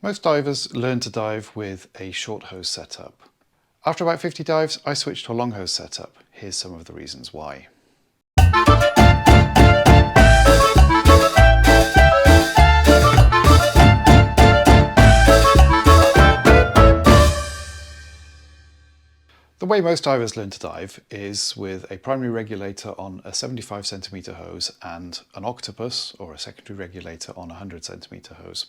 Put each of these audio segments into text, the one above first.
Most divers learn to dive with a short hose setup. After about 50 dives, I switched to a long hose setup. Here's some of the reasons why. The way most divers learn to dive is with a primary regulator on a 75cm hose and an octopus or a secondary regulator on a 100cm hose.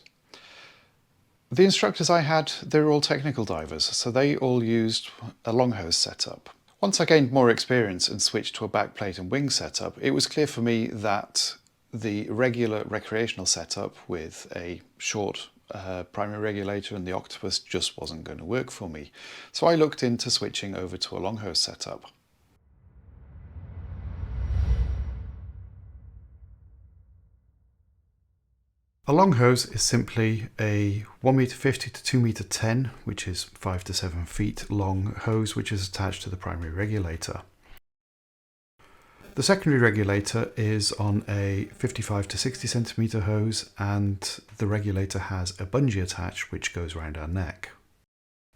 The instructors I had, they were all technical divers, so they all used a long hose setup. Once I gained more experience and switched to a backplate and wing setup, it was clear for me that the regular recreational setup with a short primary regulator and the octopus just wasn't going to work for me. So I looked into switching over to a long hose setup. A long hose is simply a 1m50 to 2m10, which is 5 to 7 feet long hose which is attached to the primary regulator. The secondary regulator is on a 55 to 60cm hose, and the regulator has a bungee attached which goes around our neck.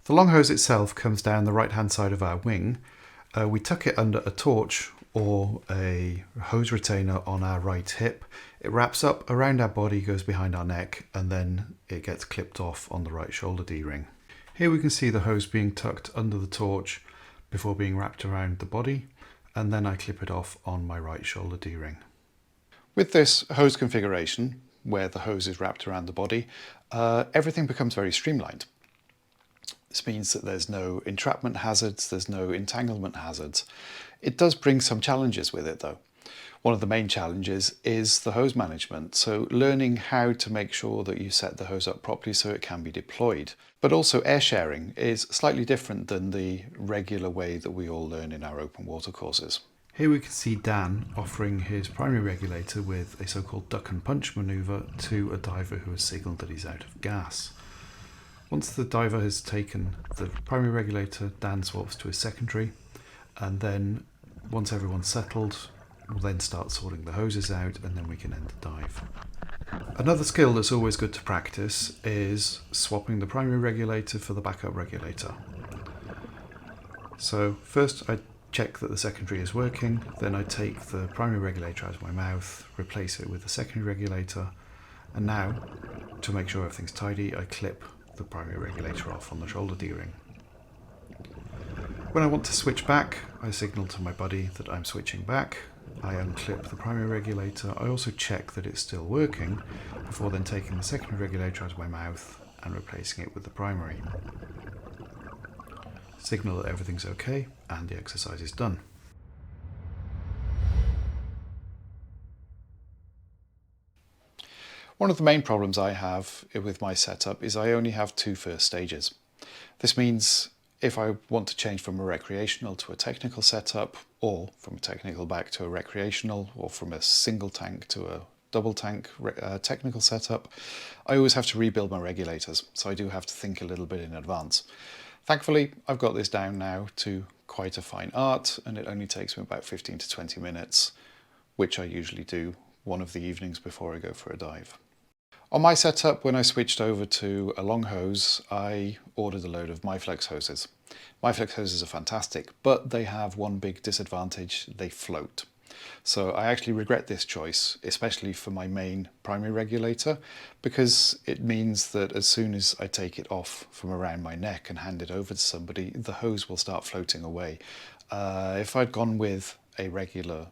The long hose itself comes down the right hand side of our wing. We tuck it under a torch or a hose retainer on our right hip. It wraps up around our body, goes behind our neck, and then it gets clipped off on the right shoulder D-ring. Here we can see the hose being tucked under the torch before being wrapped around the body, and then I clip it off on my right shoulder D-ring. With this hose configuration, where the hose is wrapped around the body, everything becomes very streamlined. This means that there's no entrapment hazards, there's no entanglement hazards. It does bring some challenges with it though. One of the main challenges is the hose management, so learning how to make sure that you set the hose up properly so it can be deployed. But also air sharing is slightly different than the regular way that we all learn in our open water courses. Here we can see Dan offering his primary regulator with a so-called duck and punch manoeuvre to a diver who has signalled that he's out of gas. Once the diver has taken the primary regulator, Dan swaps to his secondary, and then once everyone's settled, we'll then start sorting the hoses out, and then we can end the dive. Another skill that's always good to practice is swapping the primary regulator for the backup regulator. So first I check that the secondary is working, then I take the primary regulator out of my mouth, replace it with the secondary regulator, and now, to make sure everything's tidy, I clip the primary regulator off on the shoulder D-ring. When I want to switch back, I signal to my buddy that I'm switching back. I unclip the primary regulator. I also check that it's still working before then taking the secondary regulator out of my mouth and replacing it with the primary. Signal that everything's okay and the exercise is done. One of the main problems I have with my setup is I only have 2 first stages. This means if I want to change from a recreational to a technical setup, or from a technical back to a recreational, or from a single tank to a double tank technical setup, I always have to rebuild my regulators, so I do have to think a little bit in advance. Thankfully, I've got this down now to quite a fine art, and it only takes me about 15 to 20 minutes, which I usually do one of the evenings before I go for a dive. On my setup, when I switched over to a long hose, I ordered a load of MyFlex hoses. MyFlex hoses are fantastic, but they have one big disadvantage: they float. So I actually regret this choice, especially for my main primary regulator, because it means that as soon as I take it off from around my neck and hand it over to somebody, the hose will start floating away. If I'd gone with a regular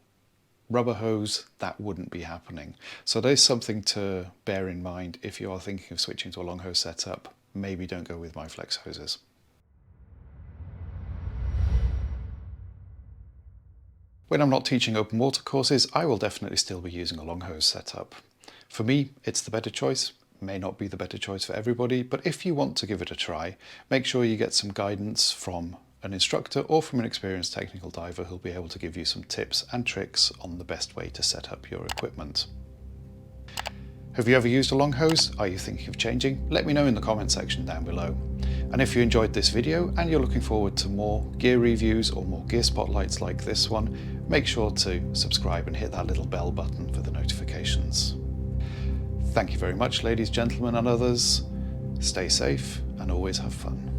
rubber hose, that wouldn't be happening. So there's something to bear in mind if you are thinking of switching to a long hose setup. Maybe don't go with MyFlex hoses. When I'm not teaching open water courses, I will definitely still be using a long hose setup. For me, it's the better choice. May not be the better choice for everybody, but if you want to give it a try, make sure you get some guidance from an instructor or from an experienced technical diver who'll be able to give you some tips and tricks on the best way to set up your equipment. Have you ever used a long hose? Are you thinking of changing? Let me know in the comment section down below. And if you enjoyed this video and you're looking forward to more gear reviews or more gear spotlights like this one, make sure to subscribe and hit that little bell button for the notifications. Thank you very much, ladies, gentlemen and others. Stay safe and always have fun.